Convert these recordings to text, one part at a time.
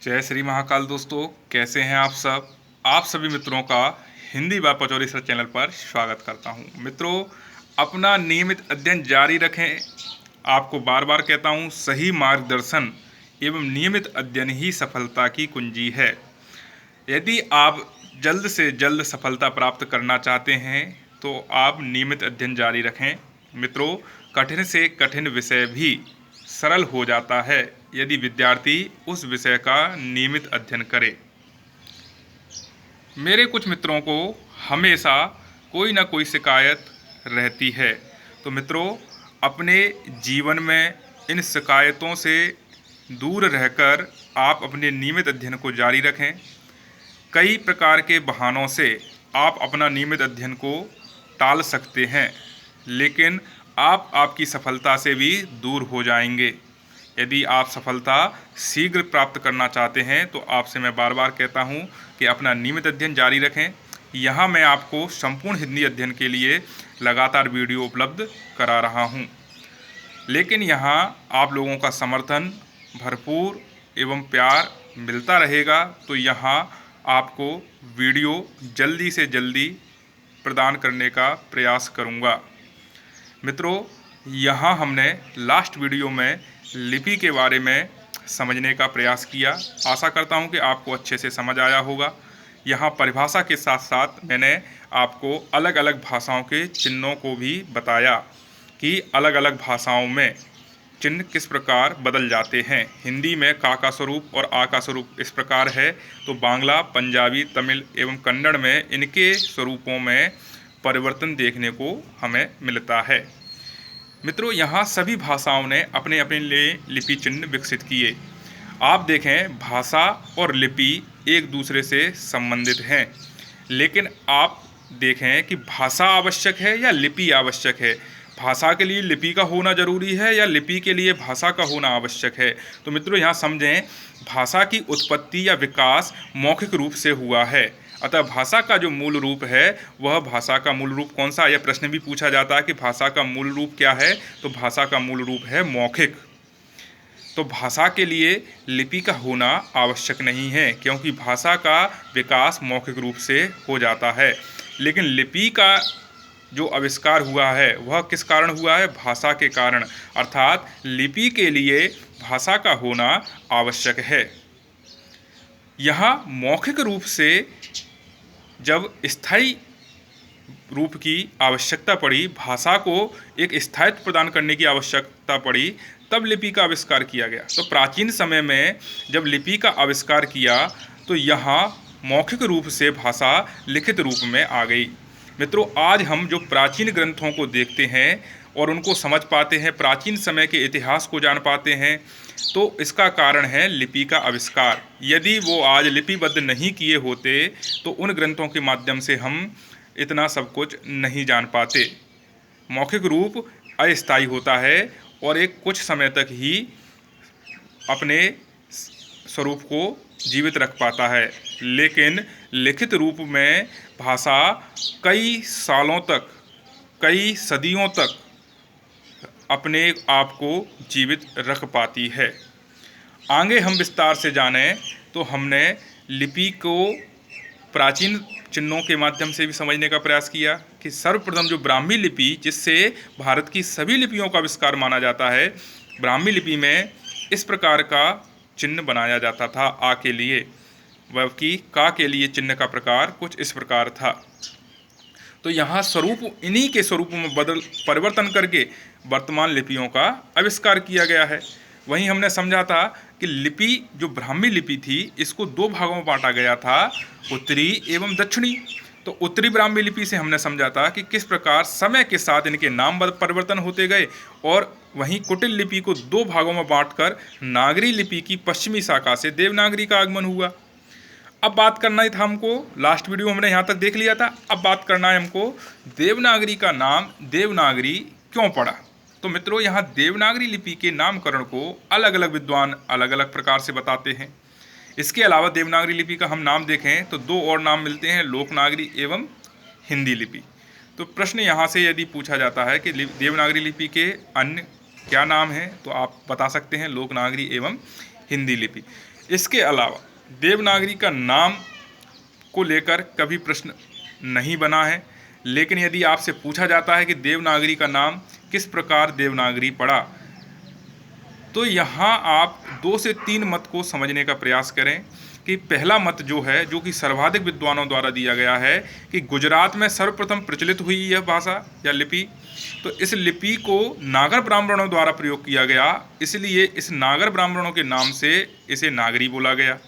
जय श्री महाकाल। दोस्तों, कैसे हैं आप सब। आप सभी मित्रों का हिंदी व पचौरी सर चैनल पर स्वागत करता हूं। मित्रों, अपना नियमित अध्ययन जारी रखें। आपको बार बार कहता हूं, सही मार्गदर्शन एवं नियमित अध्ययन ही सफलता की कुंजी है। यदि आप जल्द से जल्द सफलता प्राप्त करना चाहते हैं तो आप नियमित अध्ययन जारी रखें। मित्रों, कठिन से कठिन विषय भी सरल हो जाता है यदि विद्यार्थी उस विषय का नियमित अध्ययन करे। मेरे कुछ मित्रों को हमेशा कोई ना कोई शिकायत रहती है, तो मित्रों अपने जीवन में इन शिकायतों से दूर रहकर आप अपने नियमित अध्ययन को जारी रखें। कई प्रकार के बहानों से आप अपना नियमित अध्ययन को टाल सकते हैं, लेकिन आप आपकी सफलता से भी दूर हो जाएंगे। यदि आप सफलता शीघ्र प्राप्त करना चाहते हैं तो आपसे मैं बार बार कहता हूं कि अपना नियमित अध्ययन जारी रखें। यहां मैं आपको संपूर्ण हिंदी अध्ययन के लिए लगातार वीडियो उपलब्ध करा रहा हूं, लेकिन यहां आप लोगों का समर्थन भरपूर एवं प्यार मिलता रहेगा, तो यहां आपको वीडियो जल्दी से जल्दी प्रदान करने का प्रयास करूंगा। मित्रों, यहाँ हमने लास्ट वीडियो में लिपि के बारे में समझने का प्रयास किया। आशा करता हूँ कि आपको अच्छे से समझ आया होगा। यहाँ परिभाषा के साथ साथ मैंने आपको अलग अलग भाषाओं के चिन्हों को भी बताया कि अलग अलग भाषाओं में चिन्ह किस प्रकार बदल जाते हैं। हिंदी में का स्वरूप और आ का स्वरूप इस प्रकार है, तो बांग्ला, पंजाबी, तमिल एवं कन्नड़ में इनके स्वरूपों में परिवर्तन देखने को हमें मिलता है। मित्रों, यहाँ सभी भाषाओं ने अपने अपने लिए लिपि चिन्ह विकसित किए। आप देखें, भाषा और लिपि एक दूसरे से संबंधित हैं, लेकिन आप देखें कि भाषा आवश्यक है या लिपि आवश्यक है। भाषा के लिए लिपि का होना जरूरी है या लिपि के लिए भाषा का होना आवश्यक है। तो मित्रों, यहाँ समझें, भाषा की उत्पत्ति या विकास मौखिक रूप से हुआ है। अतः भाषा का जो मूल रूप है वह भाषा का मूल रूप कौन सा, यह प्रश्न भी पूछा जाता है कि भाषा का मूल रूप क्या है, तो भाषा का मूल रूप है मौखिक। तो भाषा के लिए लिपि का होना आवश्यक नहीं है, क्योंकि भाषा का विकास मौखिक रूप से हो जाता है। लेकिन लिपि का जो आविष्कार हुआ है वह किस कारण हुआ है? भाषा के कारण। अर्थात लिपि के लिए भाषा का होना आवश्यक है। यहाँ मौखिक रूप से जब स्थायी रूप की आवश्यकता पड़ी, भाषा को एक स्थायित्व प्रदान करने की आवश्यकता पड़ी, तब लिपि का आविष्कार किया गया। तो प्राचीन समय में जब लिपि का आविष्कार किया तो यहाँ मौखिक रूप से भाषा लिखित रूप में आ गई। मित्रों, आज हम जो प्राचीन ग्रंथों को देखते हैं और उनको समझ पाते हैं, प्राचीन समय के इतिहास को जान पाते हैं, तो इसका कारण है लिपि का आविष्कार। यदि वो आज लिपिबद्ध नहीं किए होते तो उन ग्रंथों के माध्यम से हम इतना सब कुछ नहीं जान पाते। मौखिक रूप अस्थायी होता है और एक कुछ समय तक ही अपने स्वरूप को जीवित रख पाता है, लेकिन लिखित रूप में भाषा कई सालों तक, कई सदियों तक अपने आप को जीवित रख पाती है। आगे हम विस्तार से जानें तो हमने लिपि को प्राचीन चिन्हों के माध्यम से भी समझने का प्रयास किया कि सर्वप्रथम जो ब्राह्मी लिपि, जिससे भारत की सभी लिपियों का आविष्कार माना जाता है, ब्राह्मी लिपि में इस प्रकार का चिन्ह बनाया जाता था आ के लिए, जबकि का के लिए चिन्ह का प्रकार कुछ इस प्रकार था। तो यहाँ स्वरूप, इन्हीं के स्वरूपों में परिवर्तन करके वर्तमान लिपियों का आविष्कार किया गया है। वहीं हमने समझा था कि लिपि जो ब्राह्मी लिपि थी, इसको दो भागों में बांटा गया था, उत्तरी एवं दक्षिणी। तो उत्तरी ब्राह्मी लिपि से हमने समझा था कि किस प्रकार समय के साथ इनके नाम परिवर्तन होते गए, और वहीं कुटिल लिपि को दो भागों में बांटकर नागरी लिपि की पश्चिमी शाखा से देवनागरी का आगमन हुआ। अब बात करना ही था हमको, लास्ट वीडियो हमने यहाँ तक देख लिया था, अब बात करना है हमको देवनागरी का नाम देवनागरी क्यों पड़ा। तो मित्रों, यहाँ देवनागरी लिपि के नामकरण को अलग अलग विद्वान अलग अलग प्रकार से बताते हैं। इसके अलावा देवनागरी लिपि का हम नाम देखें तो दो और नाम मिलते हैं, लोकनागरी एवं हिंदी लिपि। तो प्रश्न यहाँ से यदि पूछा जाता है कि देवनागरी लिपि के अन्य क्या नाम है? तो आप बता सकते हैं लोकनागरी एवं हिंदी लिपि। इसके अलावा देवनागरी का नाम को लेकर कभी प्रश्न नहीं बना है, लेकिन यदि आपसे पूछा जाता है कि देवनागरी का नाम किस प्रकार देवनागरी पड़ा, तो यहाँ आप 2 से 3 मत को समझने का प्रयास करें कि पहला मत जो है, जो कि सर्वाधिक विद्वानों द्वारा दिया गया है, कि गुजरात में सर्वप्रथम प्रचलित हुई यह भाषा या लिपि, तो इस लिपि को नागर ब्राह्मणों द्वारा प्रयोग किया गया, इसलिए इस नागर ब्राह्मणों के नाम से इसे नागरी बोला गया।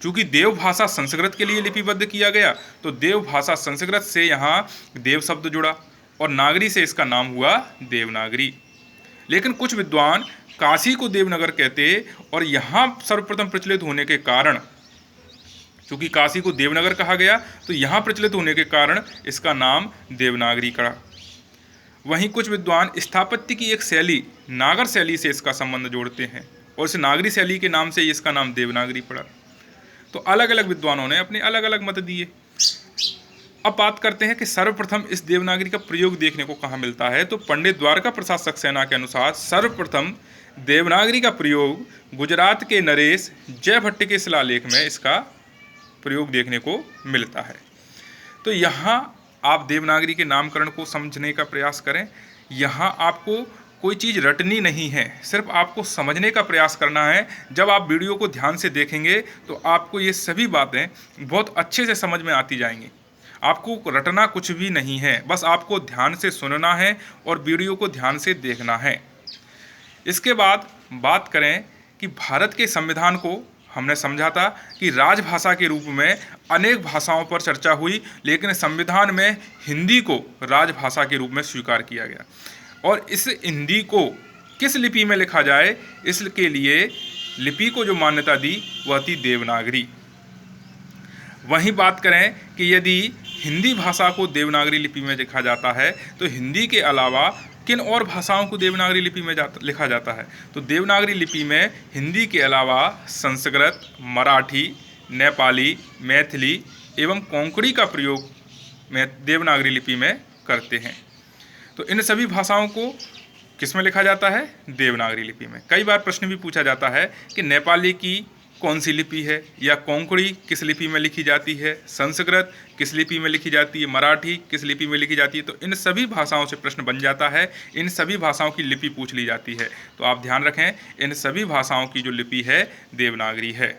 चूँकि देव भाषा संस्कृत के लिए लिपिबद्ध किया गया, तो देव भाषा संस्कृत से यहाँ देव शब्द जुड़ा और नागरी से इसका नाम हुआ देवनागरी। लेकिन कुछ विद्वान काशी को देवनगर कहते और यहाँ सर्वप्रथम प्रचलित होने के कारण, चूँकि काशी को देवनगर कहा गया, तो यहाँ प्रचलित होने के कारण इसका नाम देवनागरी पड़ा। वहीं कुछ विद्वान स्थापत्य की एक शैली नागर शैली से इसका संबंध जोड़ते हैं और इस नागरी शैली के नाम से इसका नाम देवनागरी पड़ा। तो अलग अलग विद्वानों ने अपने अलग अलग मत दिए। अब बात करते हैं कि सर्वप्रथम इस देवनागरी का प्रयोग देखने को कहाँ मिलता है। तो पंडित द्वारका प्रसाद सक्सेना के अनुसार सर्वप्रथम देवनागरी का प्रयोग गुजरात के नरेश जयभट्ट के शिलालेख में इसका प्रयोग देखने को मिलता है। तो यहाँ आप देवनागरी के नामकरण को समझने का प्रयास करें। यहाँ आपको कोई चीज़ रटनी नहीं है, सिर्फ आपको समझने का प्रयास करना है। जब आप वीडियो को ध्यान से देखेंगे तो आपको ये सभी बातें बहुत अच्छे से समझ में आती जाएंगी। आपको रटना कुछ भी नहीं है, बस आपको ध्यान से सुनना है और वीडियो को ध्यान से देखना है। इसके बाद बात करें कि भारत के संविधान को हमने समझा था कि राजभाषा के रूप में अनेक भाषाओं पर चर्चा हुई, लेकिन संविधान में हिंदी को राजभाषा के रूप में स्वीकार किया गया और इस हिंदी को किस लिपि में लिखा जाए, इसके लिए लिपि को जो मान्यता दी वह थी देवनागरी। वहीं बात करें कि यदि हिंदी भाषा को देवनागरी लिपि में लिखा जाता है तो हिंदी के अलावा किन और भाषाओं को देवनागरी लिपि में लिखा जाता है, तो देवनागरी लिपि में हिंदी के अलावा संस्कृत, मराठी, नेपाली, मैथिली एवं कोंकणी का प्रयोग में देवनागरी लिपि में करते हैं। तो इन सभी भाषाओं को किस में लिखा जाता है? देवनागरी लिपि में। कई बार प्रश्न भी पूछा जाता है कि नेपाली की कौन सी लिपि है, या कोंकणी किस लिपि में लिखी जाती है, संस्कृत किस लिपि में लिखी जाती है, मराठी किस लिपि में लिखी जाती है। तो इन सभी भाषाओं से प्रश्न बन जाता है, इन सभी भाषाओं की लिपि पूछ ली जाती है। तो आप ध्यान रखें, इन सभी भाषाओं की जो लिपि है देवनागरी है।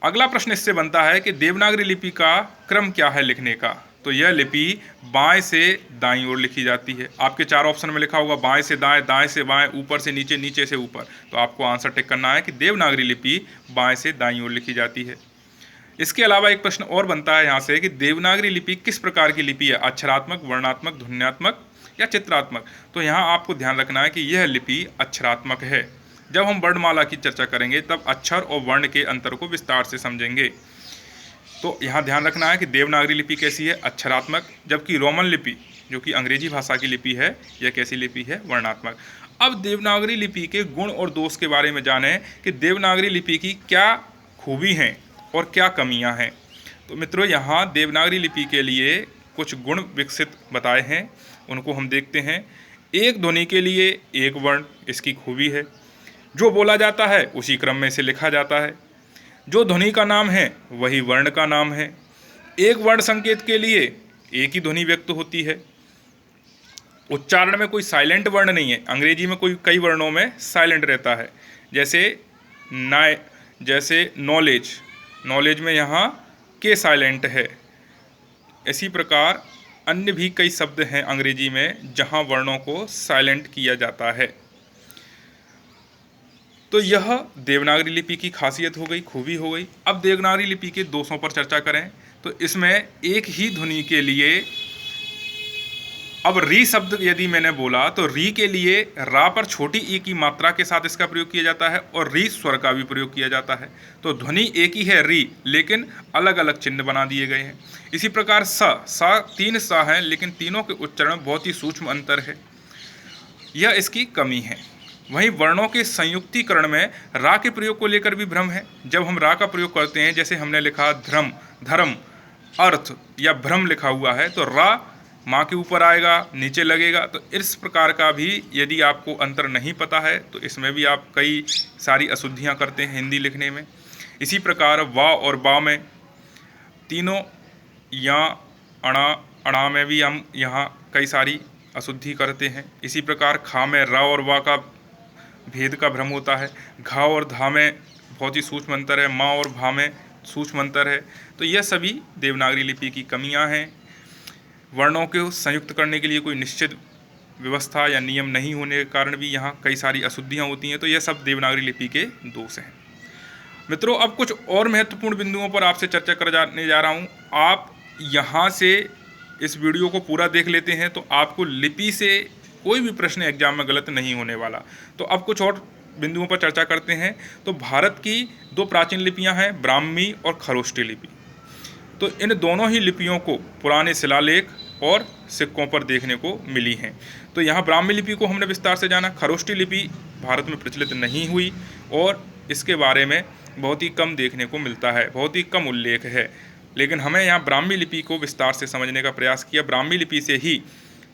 अगला प्रश्न इससे बनता है कि देवनागरी लिपि का क्रम क्या है लिखने का। तो यह लिपि बाएं से दाईं ओर लिखी जाती है। आपके 4 ऑप्शन में लिखा होगा बाएं से दाएं, दाएं से बाएं, ऊपर से नीचे, नीचे से ऊपर। तो आपको आंसर टिक करना है कि देवनागरी लिपि बाएं से दाईं ओर लिखी जाती है। इसके अलावा एक प्रश्न और बनता है यहाँ से कि देवनागरी लिपि किस प्रकार की लिपि है, अक्षरात्मक, वर्णात्मक, ध्वन्यात्मक या चित्रात्मक। तो यहाँ आपको ध्यान रखना है कि यह लिपि अक्षरात्मक है। जब हम वर्णमाला की चर्चा करेंगे तब अक्षर और वर्ण के अंतर को विस्तार से समझेंगे। तो यहाँ ध्यान रखना है कि देवनागरी लिपि कैसी है, अक्षरात्मक, जबकि रोमन लिपि जो कि अंग्रेजी भाषा की लिपि है यह कैसी लिपि है, वर्णात्मक। अब देवनागरी लिपि के गुण और दोष के बारे में जानें कि देवनागरी लिपि की क्या खूबी हैं और क्या कमियां हैं। तो मित्रों, यहाँ देवनागरी लिपि के लिए कुछ गुण विकसित बताए हैं, उनको हम देखते हैं। एक ध्वनि के लिए एक वर्ण इसकी खूबी है। जो बोला जाता है उसी क्रम में से लिखा जाता है। जो ध्वनि का नाम है वही वर्ण का नाम है। एक वर्ण संकेत के लिए एक ही ध्वनि व्यक्त होती है। उच्चारण में कोई साइलेंट वर्ण नहीं है। अंग्रेजी में कई वर्णों में साइलेंट रहता है, जैसे नॉलेज में यहाँ के साइलेंट है। इसी प्रकार अन्य भी कई शब्द हैं अंग्रेजी में जहाँ वर्णों को साइलेंट किया जाता है। तो यह देवनागरी लिपि की खासियत हो गई, खूबी हो गई। अब देवनागरी लिपि के दोषों पर चर्चा करें तो इसमें एक ही ध्वनि के लिए, अब री शब्द यदि मैंने बोला तो री के लिए रा पर छोटी ई की मात्रा के साथ इसका प्रयोग किया जाता है और री स्वर का भी प्रयोग किया जाता है। तो ध्वनि एक ही है री, लेकिन अलग अलग चिन्ह बना दिए गए हैं। इसी प्रकार सा 3 सा हैं, लेकिन तीनों के उच्चारण बहुत ही सूक्ष्म अंतर है, यह इसकी कमी है। वहीं वर्णों के संयुक्तीकरण में रा के प्रयोग को लेकर भी भ्रम है। जब हम रा का प्रयोग करते हैं, जैसे हमने लिखा धर्म, अर्थ या भ्रम लिखा हुआ है, तो रा माँ के ऊपर आएगा, नीचे लगेगा। तो इस प्रकार का भी यदि आपको अंतर नहीं पता है तो इसमें भी आप कई सारी अशुद्धियाँ करते हैं हिंदी लिखने में। इसी प्रकार वा और बा में तीनों या अणा अणा में भी हम यहाँ कई सारी अशुद्धि करते हैं। इसी प्रकार खा में र और वा का भेद का भ्रम होता है। घा और धा में बहुत ही सूक्ष्म अंतर है, माँ और भा में सूक्ष्म अंतर है। तो यह सभी देवनागरी लिपि की कमियां हैं। वर्णों को संयुक्त करने के लिए कोई निश्चित व्यवस्था या नियम नहीं होने के कारण भी यहाँ कई सारी अशुद्धियाँ होती हैं। तो यह सब देवनागरी लिपि के दोष हैं। मित्रों, अब कुछ और महत्वपूर्ण बिंदुओं पर आपसे चर्चा करने जा रहा हूँ। आप यहाँ से इस वीडियो को पूरा देख लेते हैं तो आपको लिपि से कोई भी प्रश्न एग्जाम में गलत नहीं होने वाला। तो अब कुछ और बिंदुओं पर चर्चा करते हैं। तो भारत की दो प्राचीन लिपियाँ हैं, ब्राह्मी और खरोष्टी लिपि। तो इन दोनों ही लिपियों को पुराने शिलालेख और सिक्कों पर देखने को मिली हैं। तो यहाँ ब्राह्मी लिपि को हमने विस्तार से जाना। खरोष्टी लिपि भारत में प्रचलित नहीं हुई और इसके बारे में बहुत ही कम देखने को मिलता है, बहुत ही कम उल्लेख है। लेकिन हमें यहाँ ब्राह्मी लिपि को विस्तार से समझने का प्रयास किया। ब्राह्मी लिपि से ही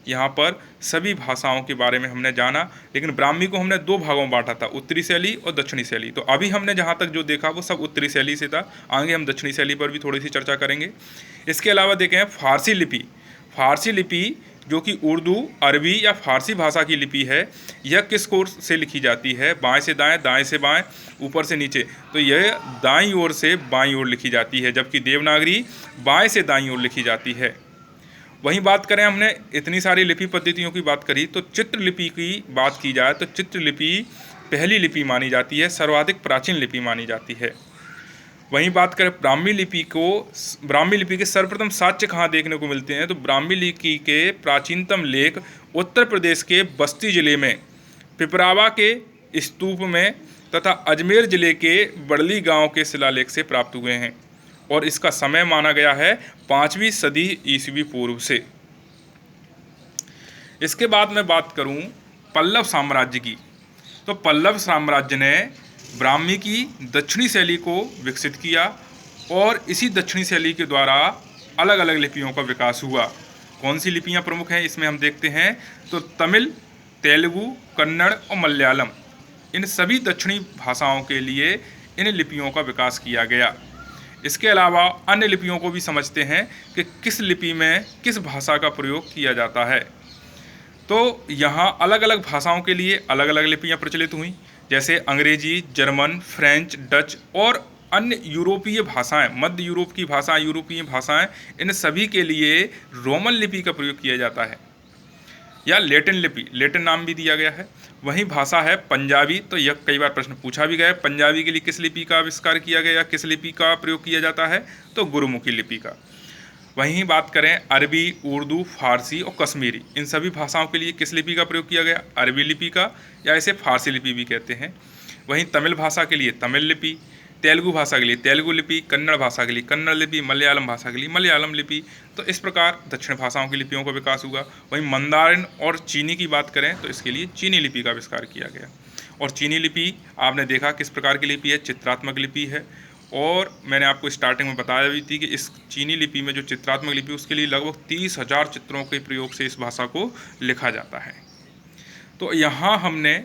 यहाँ पर सभी भाषाओं के बारे में हमने जाना। लेकिन ब्राह्मी को हमने दो भागों में बांटा था, उत्तरी शैली और दक्षिणी शैली। तो अभी हमने जहाँ तक जो देखा वो सब उत्तरी शैली से था। आगे हम दक्षिणी शैली पर भी थोड़ी सी चर्चा करेंगे। इसके अलावा देखें फारसी लिपि। फारसी लिपि जो कि उर्दू, अरबी या फारसी भाषा की लिपि है, यह किस कोर्स से लिखी जाती है? बाएं से दाएं, दाएं से बाएं, ऊपर से नीचे। तो यह दाईं ओर से बाईं ओर लिखी जाती है, जबकि देवनागरी बाएं से दाईं ओर लिखी जाती है। वहीं बात करें, हमने इतनी सारी लिपि पद्धतियों की बात करी, तो चित्रलिपि की बात की जाए तो चित्रलिपि पहली लिपि मानी जाती है, सर्वाधिक प्राचीन लिपि मानी जाती है। वहीं बात करें ब्राह्मी लिपि के सर्वप्रथम साक्ष्य कहाँ देखने को मिलते हैं? तो ब्राह्मी लिपि के प्राचीनतम लेख उत्तर प्रदेश के बस्ती जिले में पिपरावा के स्तूप में तथा अजमेर जिले के बड़ली गांव के शिलालेख से प्राप्त हुए हैं और इसका समय माना गया है 5वीं सदी ईस्वी पूर्व से। इसके बाद मैं बात करूं पल्लव साम्राज्य की। तो पल्लव साम्राज्य ने ब्राह्मी की दक्षिणी शैली को विकसित किया और इसी दक्षिणी शैली के द्वारा अलग अलग लिपियों का विकास हुआ। कौन सी लिपियां प्रमुख हैं इसमें हम देखते हैं। तो तमिल, तेलुगु, कन्नड़ और मलयालम, इन सभी दक्षिणी भाषाओं के लिए इन लिपियों का विकास किया गया। इसके अलावा अन्य लिपियों को भी समझते हैं कि किस लिपि में किस भाषा का प्रयोग किया जाता है। तो यहाँ अलग अलग भाषाओं के लिए अलग अलग लिपियाँ प्रचलित हुई, जैसे अंग्रेजी, जर्मन, फ्रेंच, डच और अन्य यूरोपीय भाषाएं, मध्य यूरोप की भाषाएं, यूरोपीय भाषाएं, इन सभी के लिए रोमन लिपि का प्रयोग किया जाता है या लैटिन लिपि, लैटिन नाम भी दिया गया है। वही भाषा है पंजाबी। तो यह कई बार प्रश्न पूछा भी गया है, पंजाबी के लिए किस लिपि का आविष्कार किया गया, किस लिपि का प्रयोग किया जाता है? तो गुरुमुखी लिपि का। वहीं बात करें अरबी, उर्दू, फारसी और कश्मीरी, इन सभी भाषाओं के लिए किस लिपि का प्रयोग किया गया? अरबी लिपि का, या इसे फारसी लिपि भी कहते हैं। वहीं तमिल भाषा के लिए तमिल लिपि, तेलुगु भाषा के लिए तेलुगु लिपि, कन्नड़ भाषा के लिए कन्नड़ लिपि, मलयालम भाषा के लिए मलयालम लिपि। तो इस प्रकार दक्षिण भाषाओं की लिपियों का विकास हुआ। वहीं मंदारिन और चीनी की बात करें तो इसके लिए चीनी लिपि का आविष्कार किया गया। और चीनी लिपि आपने देखा किस प्रकार की लिपि है, चित्रात्मक लिपि है। और मैंने आपको स्टार्टिंग में बताया भी थी कि इस चीनी लिपि में जो चित्रात्मक लिपि उसके लिए लगभग 30,000 चित्रों के प्रयोग से इस भाषा को लिखा जाता है। तो यहाँ हमने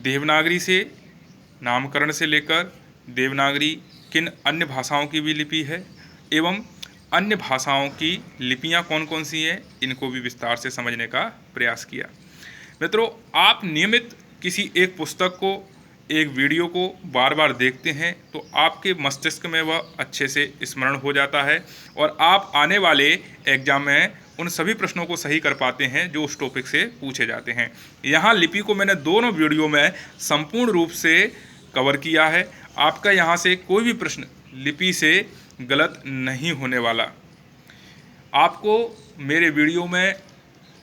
देवनागरी से, नामकरण से लेकर देवनागरी किन अन्य भाषाओं की भी लिपि है एवं अन्य भाषाओं की लिपियाँ कौन कौन सी हैं, इनको भी विस्तार से समझने का प्रयास किया। मित्रों, आप नियमित किसी एक पुस्तक को, एक वीडियो को बार बार देखते हैं तो आपके मस्तिष्क में वह अच्छे से स्मरण हो जाता है और आप आने वाले एग्जाम में उन सभी प्रश्नों को सही कर पाते हैं जो उस टॉपिक से पूछे जाते हैं। यहाँ लिपि को मैंने दोनों वीडियो में संपूर्ण रूप से कवर किया है। आपका यहाँ से कोई भी प्रश्न लिपि से गलत नहीं होने वाला। आपको मेरे वीडियो में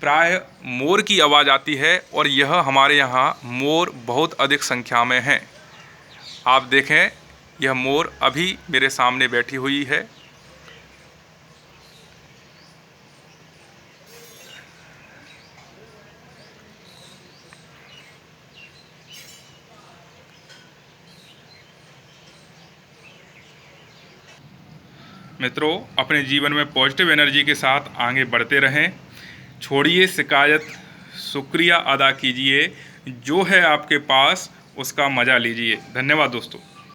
प्राय मोर की आवाज़ आती है और यह हमारे यहाँ मोर बहुत अधिक संख्या में हैं। आप देखें, यह मोर अभी मेरे सामने बैठी हुई है। मित्रों, अपने जीवन में पॉजिटिव एनर्जी के साथ आगे बढ़ते रहें छोड़िए शिकायत, शुक्रिया अदा कीजिए, जो है आपके पास उसका मज़ा लीजिए। धन्यवाद दोस्तों।